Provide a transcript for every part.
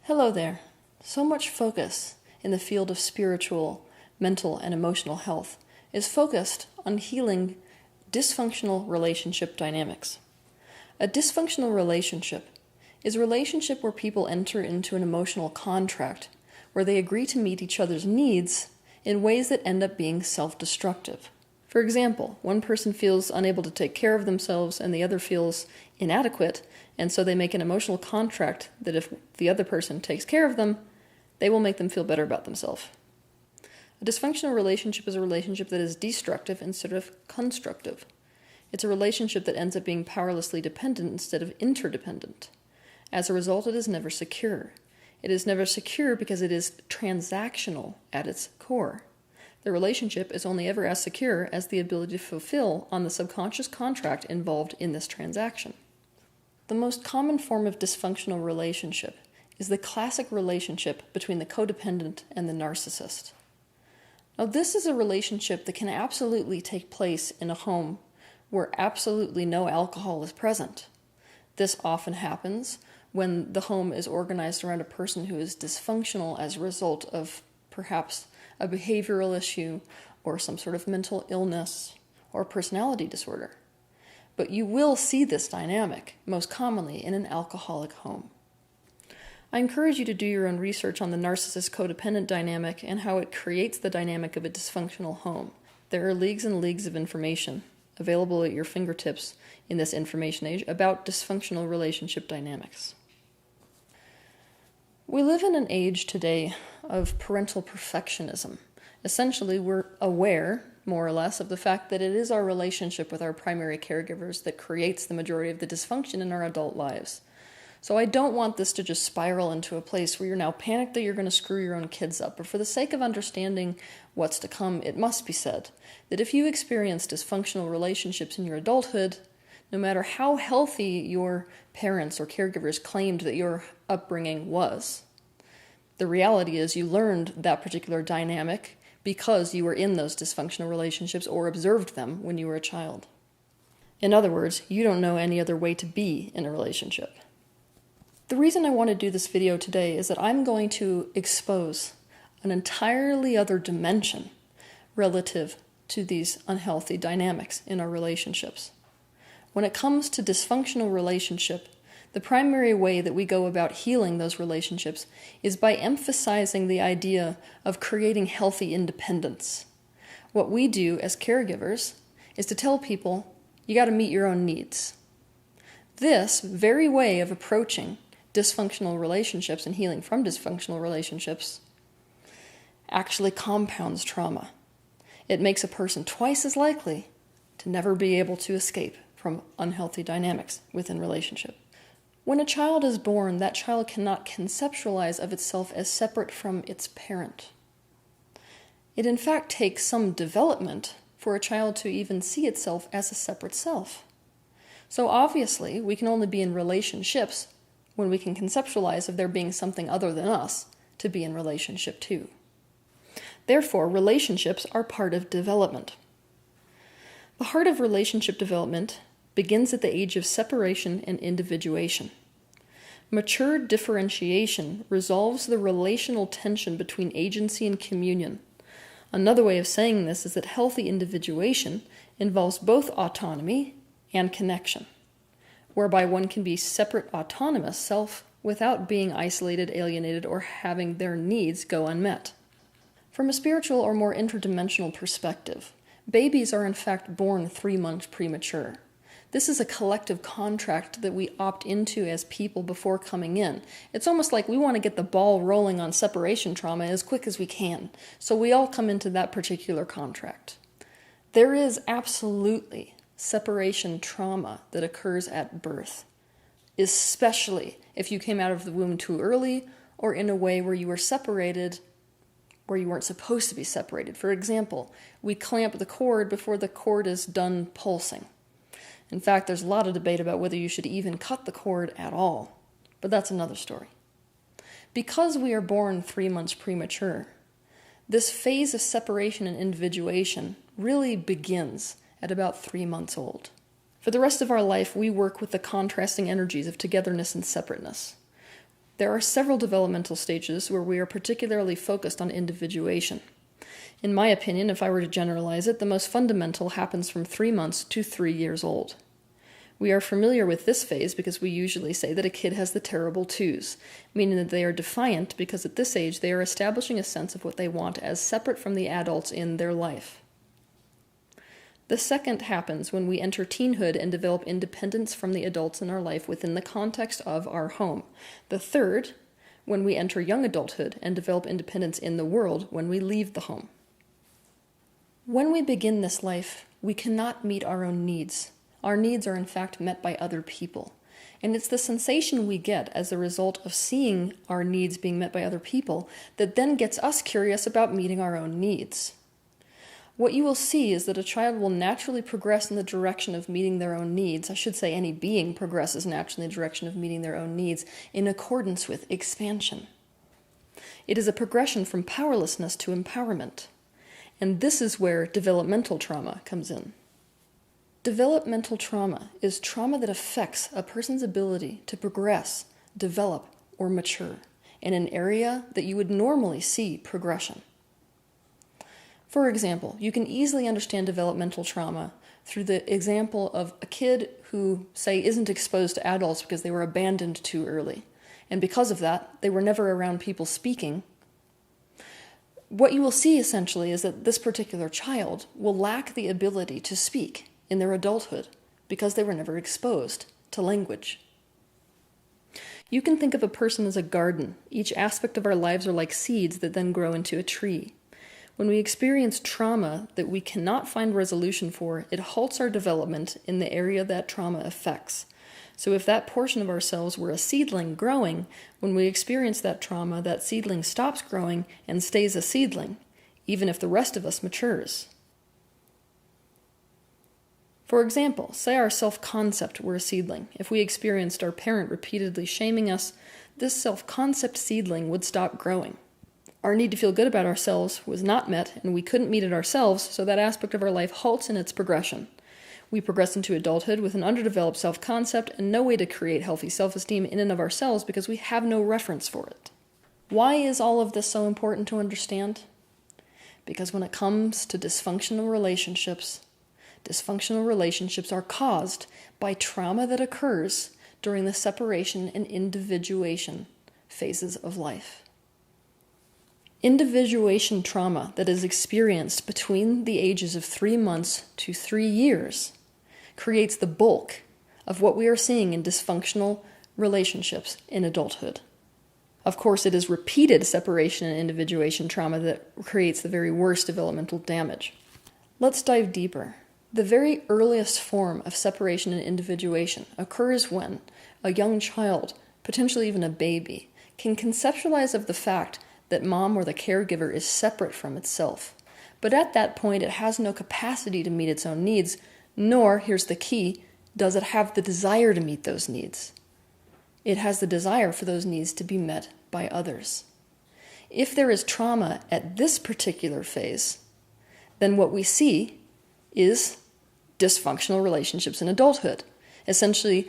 Hello there. So much focus in the field of spiritual, mental, and emotional health is focused on healing dysfunctional relationship dynamics. A dysfunctional relationship is a relationship where people enter into an emotional contract where they agree to meet each other's needs in ways that end up being self-destructive. For example, one person feels unable to take care of themselves and the other feels inadequate, and so they make an emotional contract that if the other person takes care of them, they will make them feel better about themselves. A dysfunctional relationship is a relationship that is destructive instead of constructive. It's a relationship that ends up being powerlessly dependent instead of interdependent. As a result, it is never secure. It is never secure because it is transactional at its core. The relationship is only ever as secure as the ability to fulfill on the subconscious contract involved in this transaction. The most common form of dysfunctional relationship is the classic relationship between the codependent and the narcissist. Now, this is a relationship that can absolutely take place in a home where absolutely no alcohol is present. This often happens when the home is organized around a person who is dysfunctional as a result of perhaps a behavioral issue or some sort of mental illness or personality disorder. But you will see this dynamic most commonly in an alcoholic home. I encourage you to do your own research on the narcissist-codependent dynamic and how it creates the dynamic of a dysfunctional home. There are leagues and leagues of information available at your fingertips in this information age about dysfunctional relationship dynamics. We live in an age today of parental perfectionism. Essentially, we're aware, more or less, of the fact that it is our relationship with our primary caregivers that creates the majority of the dysfunction in our adult lives. So I don't want this to just spiral into a place where you're now panicked that you're going to screw your own kids up. But for the sake of understanding what's to come, it must be said that if you experience dysfunctional relationships in your adulthood, no matter how healthy your parents or caregivers claimed that your upbringing was, the reality is you learned that particular dynamic because you were in those dysfunctional relationships or observed them when you were a child. In other words, you don't know any other way to be in a relationship. The reason I want to do this video today is that I'm going to expose an entirely other dimension relative to these unhealthy dynamics in our relationships. When it comes to dysfunctional relationship, the primary way that we go about healing those relationships is by emphasizing the idea of creating healthy independence. What we do as caregivers is to tell people, you got to meet your own needs. This very way of approaching dysfunctional relationships and healing from dysfunctional relationships actually compounds trauma. It makes a person twice as likely to never be able to escape from unhealthy dynamics within relationship. When a child is born, that child cannot conceptualize of itself as separate from its parent. It in fact takes some development for a child to even see itself as a separate self. So obviously, we can only be in relationships when we can conceptualize of there being something other than us to be in relationship to. Therefore, relationships are part of development. The heart of relationship development begins at the age of separation and individuation. Mature differentiation resolves the relational tension between agency and communion. Another way of saying this is that healthy individuation involves both autonomy and connection, whereby one can be separate autonomous self without being isolated, alienated, or having their needs go unmet. From a spiritual or more interdimensional perspective, babies are in fact born 3 months premature. This is a collective contract that we opt into as people before coming in. It's almost like we want to get the ball rolling on separation trauma as quick as we can, so we all come into that particular contract. There is absolutely separation trauma that occurs at birth, especially if you came out of the womb too early or in a way where you were separated where you weren't supposed to be separated. For example, we clamp the cord before the cord is done pulsing. In fact, there's a lot of debate about whether you should even cut the cord at all, but that's another story. Because we are born 3 months premature, this phase of separation and individuation really begins at about 3 months old. For the rest of our life, we work with the contrasting energies of togetherness and separateness. There are several developmental stages where we are particularly focused on individuation. In my opinion, if I were to generalize it, the most fundamental happens from 3 months to 3 years old. We are familiar with this phase because we usually say that a kid has the terrible twos, meaning that they are defiant because at this age they are establishing a sense of what they want as separate from the adults in their life. The second happens when we enter teenhood and develop independence from the adults in our life within the context of our home. The third, when we enter young adulthood and develop independence in the world when we leave the home. When we begin this life, we cannot meet our own needs. Our needs are in fact met by other people. And it's the sensation we get as a result of seeing our needs being met by other people that then gets us curious about meeting our own needs. What you will see is that a child will naturally progress in the direction of meeting their own needs. I should say any being progresses naturally in the direction of meeting their own needs in accordance with expansion. It is a progression from powerlessness to empowerment. And this is where developmental trauma comes in. Developmental trauma is trauma that affects a person's ability to progress, develop, or mature in an area that you would normally see progression. For example, you can easily understand developmental trauma through the example of a kid who, say, isn't exposed to adults because they were abandoned too early. And because of that, they were never around people speaking. What you will see essentially is that this particular child will lack the ability to speak in their adulthood because they were never exposed to language. You can think of a person as a garden. Each aspect of our lives are like seeds that then grow into a tree. When we experience trauma that we cannot find resolution for, it halts our development in the area that trauma affects. So if that portion of ourselves were a seedling growing, when we experience that trauma, that seedling stops growing and stays a seedling, even if the rest of us matures. For example, say our self-concept were a seedling. If we experienced our parent repeatedly shaming us, this self-concept seedling would stop growing. Our need to feel good about ourselves was not met, and we couldn't meet it ourselves, so that aspect of our life halts in its progression. We progress into adulthood with an underdeveloped self-concept and no way to create healthy self-esteem in and of ourselves because we have no reference for it. Why is all of this so important to understand? Because when it comes to dysfunctional relationships are caused by trauma that occurs during the separation and individuation phases of life. Individuation trauma that is experienced between the ages of 3 months to 3 years creates the bulk of what we are seeing in dysfunctional relationships in adulthood. Of course, it is repeated separation and individuation trauma that creates the very worst developmental damage. Let's dive deeper. The very earliest form of separation and individuation occurs when a young child, potentially even a baby, can conceptualize of the fact that mom or the caregiver is separate from itself. But at that point, it has no capacity to meet its own needs, nor, here's the key, does it have the desire to meet those needs. It has the desire for those needs to be met by others. If there is trauma at this particular phase, then what we see is dysfunctional relationships in adulthood. Essentially,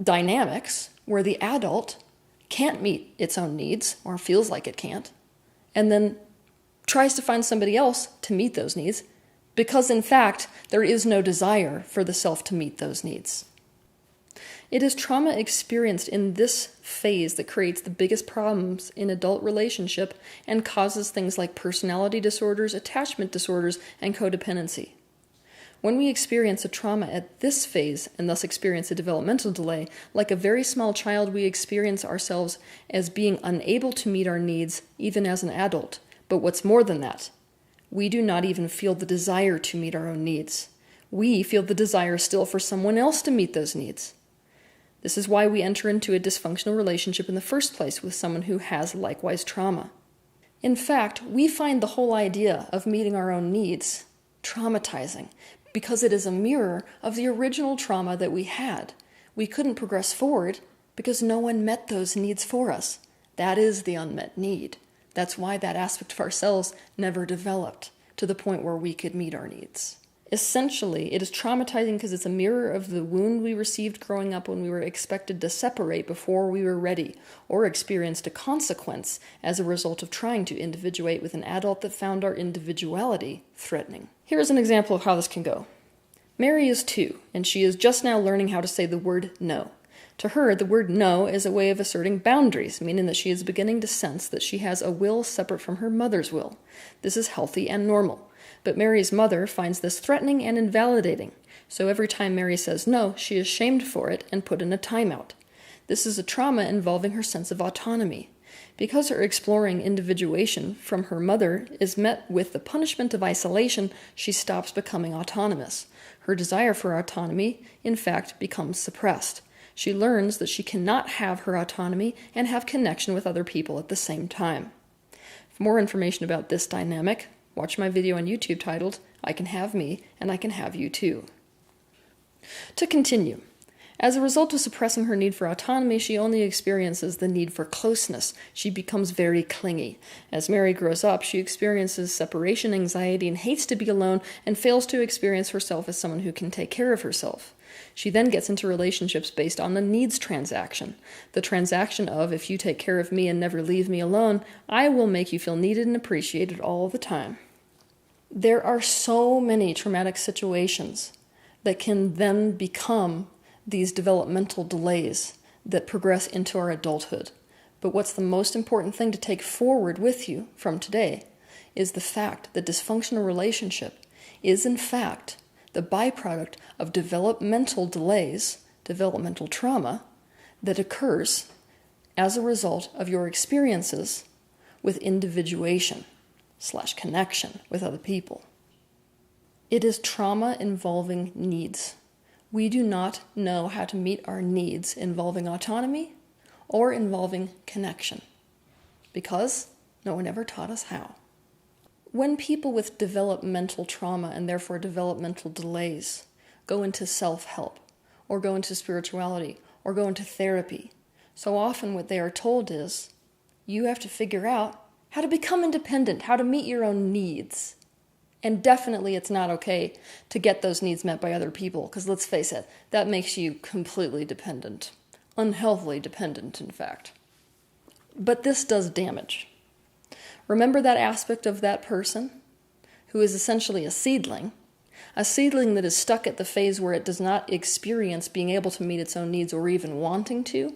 dynamics where the adult can't meet its own needs, or feels like it can't, and then tries to find somebody else to meet those needs, because in fact, there is no desire for the self to meet those needs. It is trauma experienced in this phase that creates the biggest problems in adult relationship and causes things like personality disorders, attachment disorders, and codependency. When we experience a trauma at this phase and thus experience a developmental delay, like a very small child, we experience ourselves as being unable to meet our needs even as an adult. But what's more than that, we do not even feel the desire to meet our own needs. We feel the desire still for someone else to meet those needs. This is why we enter into a dysfunctional relationship in the first place with someone who has likewise trauma. In fact, we find the whole idea of meeting our own needs traumatizing, because it is a mirror of the original trauma that we had. We couldn't progress forward because no one met those needs for us. That is the unmet need. That's why that aspect of ourselves never developed to the point where we could meet our needs. Essentially, it is traumatizing because it's a mirror of the wound we received growing up when we were expected to separate before we were ready, or experienced a consequence as a result of trying to individuate with an adult that found our individuality threatening. Here is an example of how this can go. Mary is 2, and she is just now learning how to say the word no. To her, the word no is a way of asserting boundaries, meaning that she is beginning to sense that she has a will separate from her mother's will. This is healthy and normal. But Mary's mother finds this threatening and invalidating, so every time Mary says no, she is shamed for it and put in a timeout. This is a trauma involving her sense of autonomy. Because her exploring individuation from her mother is met with the punishment of isolation, she stops becoming autonomous. Her desire for autonomy, in fact, becomes suppressed. She learns that she cannot have her autonomy and have connection with other people at the same time. For more information about this dynamic, watch my video on YouTube titled, I Can Have Me and I Can Have You Too. To continue, as a result of suppressing her need for autonomy, she only experiences the need for closeness. She becomes very clingy. As Mary grows up, she experiences separation anxiety and hates to be alone and fails to experience herself as someone who can take care of herself. She then gets into relationships based on the needs transaction. The transaction of, if you take care of me and never leave me alone, I will make you feel needed and appreciated all the time. There are so many traumatic situations that can then become these developmental delays that progress into our adulthood. But what's the most important thing to take forward with you from today is the fact that dysfunctional relationship is in fact the byproduct of developmental delays, developmental trauma, that occurs as a result of your experiences with individuation/connection with other people. It is trauma involving needs. We do not know how to meet our needs involving autonomy or involving connection because no one ever taught us how. When people with developmental trauma and therefore developmental delays go into self-help or go into spirituality or go into therapy, so often what they are told is, you have to figure out how to become independent, how to meet your own needs. And definitely it's not okay to get those needs met by other people, because let's face it, that makes you completely dependent. Unhealthily dependent, in fact. But this does damage. Remember that aspect of that person who is essentially a seedling that is stuck at the phase where it does not experience being able to meet its own needs or even wanting to?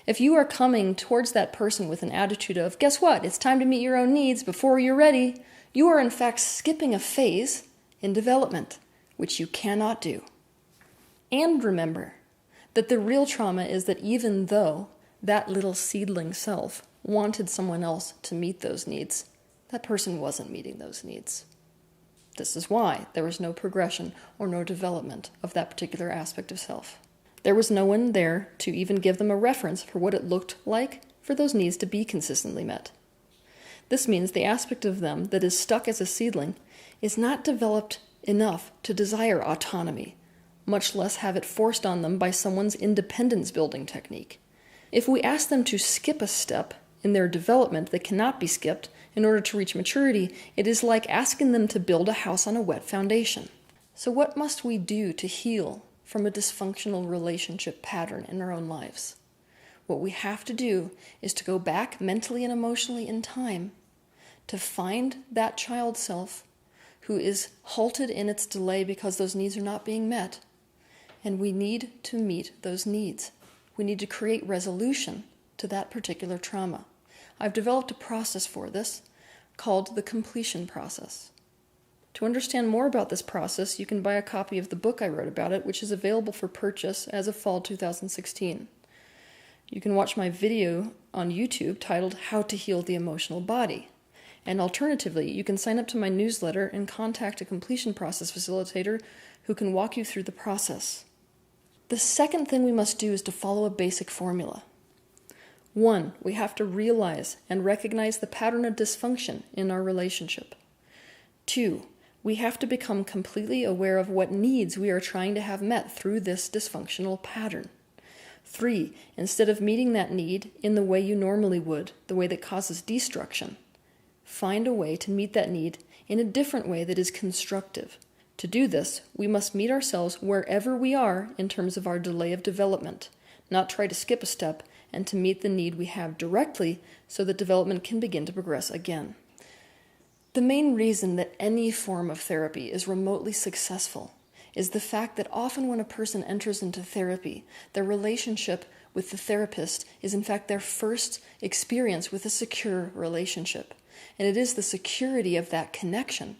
If you are coming towards that person with an attitude of, guess what, it's time to meet your own needs before you're ready, you are in fact skipping a phase in development, which you cannot do. And remember that the real trauma is that even though that little seedling self wanted someone else to meet those needs, that person wasn't meeting those needs. This is why there was no progression or no development of that particular aspect of self. There was no one there to even give them a reference for what it looked like for those needs to be consistently met. This means the aspect of them that is stuck as a seedling is not developed enough to desire autonomy, much less have it forced on them by someone's independence building technique. If we ask them to skip a step in their development that cannot be skipped in order to reach maturity, it is like asking them to build a house on a wet foundation. So what must we do to heal from a dysfunctional relationship pattern in our own lives? What we have to do is to go back mentally and emotionally in time to find that child self who is halted in its delay because those needs are not being met. And we need to meet those needs. We need to create resolution to that particular trauma. I've developed a process for this called the completion process. To understand more about this process, you can buy a copy of the book I wrote about it, which is available for purchase as of fall 2016. You can watch my video on YouTube titled How to Heal the Emotional Body. And alternatively, you can sign up to my newsletter and contact a completion process facilitator who can walk you through the process. The second thing we must do is to follow a basic formula. 1, we have to realize and recognize the pattern of dysfunction in our relationship. 2, we have to become completely aware of what needs we are trying to have met through this dysfunctional pattern. 3, instead of meeting that need in the way you normally would, the way that causes destruction, find a way to meet that need in a different way that is constructive, To do this, we must meet ourselves wherever we are in terms of our delay of development, not try to skip a step, and to meet the need we have directly so that development can begin to progress again. The main reason that any form of therapy is remotely successful is the fact that often when a person enters into therapy, their relationship with the therapist is in fact their first experience with a secure relationship. And it is the security of that connection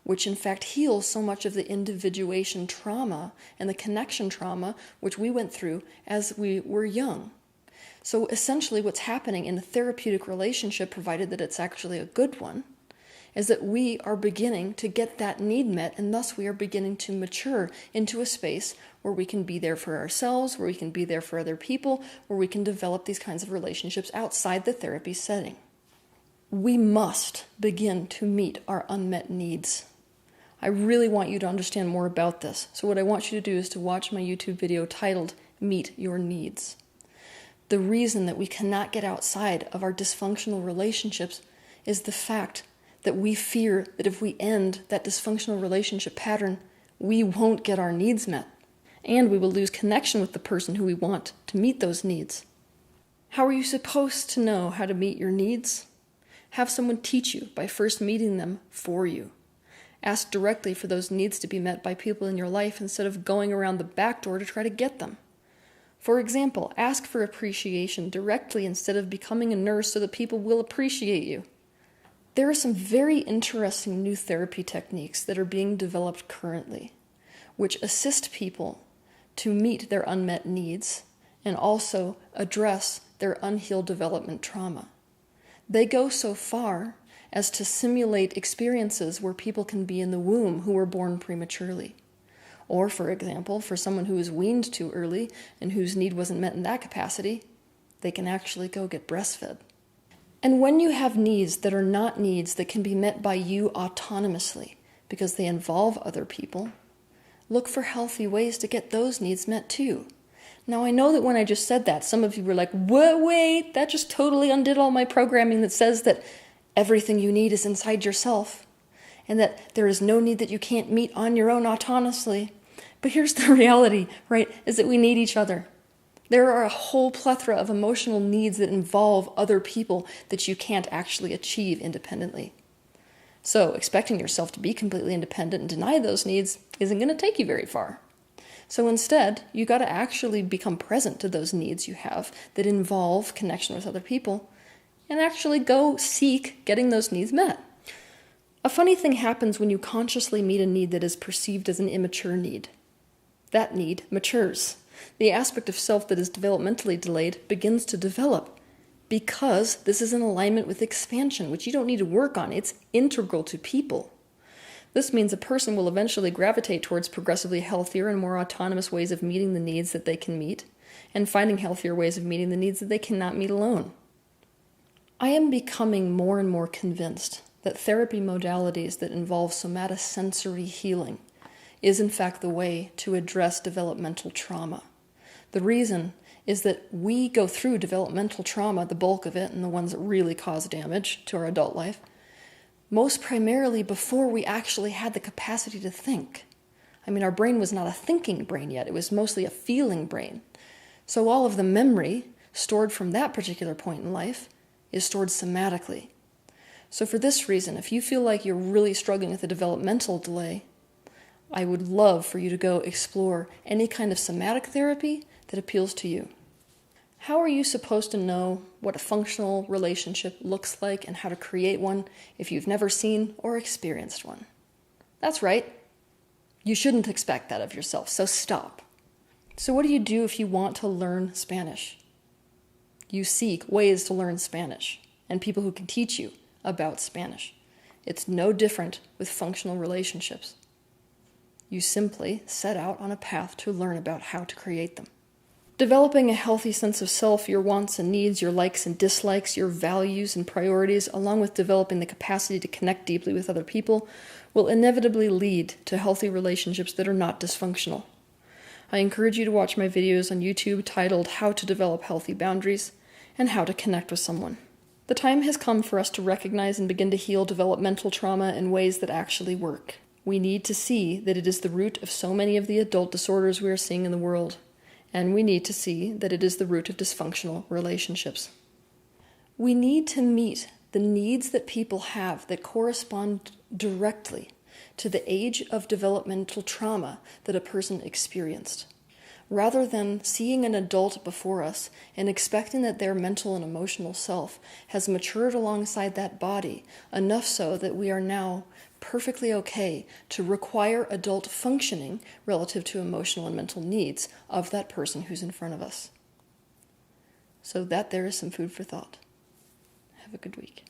which in fact heals so much of the individuation trauma and the connection trauma which we went through as we were young. So essentially what's happening in a therapeutic relationship, provided that it's actually a good one, is that we are beginning to get that need met, and thus we are beginning to mature into a space where we can be there for ourselves, where we can be there for other people, where we can develop these kinds of relationships outside the therapy setting. We must begin to meet our unmet needs. I really want you to understand more about this. So what I want you to do is to watch my YouTube video titled Meet Your Needs. The reason that we cannot get outside of our dysfunctional relationships is the fact that we fear that if we end that dysfunctional relationship pattern, we won't get our needs met, and we will lose connection with the person who we want to meet those needs. How are you supposed to know how to meet your needs? Have someone teach you by first meeting them for you. Ask directly for those needs to be met by people in your life instead of going around the back door to try to get them. For example, ask for appreciation directly instead of becoming a nurse so that people will appreciate you. There are some very interesting new therapy techniques that are being developed currently, which assist people to meet their unmet needs and also address their unhealed development trauma. They go so far as to simulate experiences where people can be in the womb who were born prematurely. Or, for example, for someone who was weaned too early and whose need wasn't met in that capacity, they can actually go get breastfed. And when you have needs that are not needs that can be met by you autonomously because they involve other people, look for healthy ways to get those needs met too. Now, I know that when I just said that, some of you were like, what? Wait, that just totally undid all my programming that says that everything you need is inside yourself and that there is no need that you can't meet on your own autonomously. But here's the reality, right, is that we need each other. There are a whole plethora of emotional needs that involve other people that you can't actually achieve independently. So expecting yourself to be completely independent and deny those needs isn't going to take you very far. So instead, you got to actually become present to those needs you have that involve connection with other people and actually go seek getting those needs met. A funny thing happens when you consciously meet a need that is perceived as an immature need. That need matures. The aspect of self that is developmentally delayed begins to develop because this is in alignment with expansion, which you don't need to work on. It's integral to people. This means a person will eventually gravitate towards progressively healthier and more autonomous ways of meeting the needs that they can meet, and finding healthier ways of meeting the needs that they cannot meet alone. I am becoming more and more convinced that therapy modalities that involve somatosensory healing is in fact the way to address developmental trauma. The reason is that we go through developmental trauma, the bulk of it, and the ones that really cause damage to our adult life, most primarily before we actually had the capacity to think. I mean, our brain was not a thinking brain yet. It was mostly a feeling brain. So all of the memory stored from that particular point in life is stored somatically. So for this reason, if you feel like you're really struggling with a developmental delay, I would love for you to go explore any kind of somatic therapy that appeals to you. How are you supposed to know what a functional relationship looks like and how to create one if you've never seen or experienced one? That's right. You shouldn't expect that of yourself, so stop. So what do you do if you want to learn Spanish? You seek ways to learn Spanish and people who can teach you about Spanish. It's no different with functional relationships. You simply set out on a path to learn about how to create them. Developing a healthy sense of self, your wants and needs, your likes and dislikes, your values and priorities, along with developing the capacity to connect deeply with other people, will inevitably lead to healthy relationships that are not dysfunctional. I encourage you to watch my videos on YouTube titled How to Develop Healthy Boundaries and How to Connect with Someone. The time has come for us to recognize and begin to heal developmental trauma in ways that actually work. We need to see that it is the root of so many of the adult disorders we are seeing in the world, and we need to see that it is the root of dysfunctional relationships. We need to meet the needs that people have that correspond directly to the age of developmental trauma that a person experienced, rather than seeing an adult before us and expecting that their mental and emotional self has matured alongside that body, enough so that we are now perfectly okay to require adult functioning relative to emotional and mental needs of that person who's in front of us. So that there is some food for thought. Have a good week.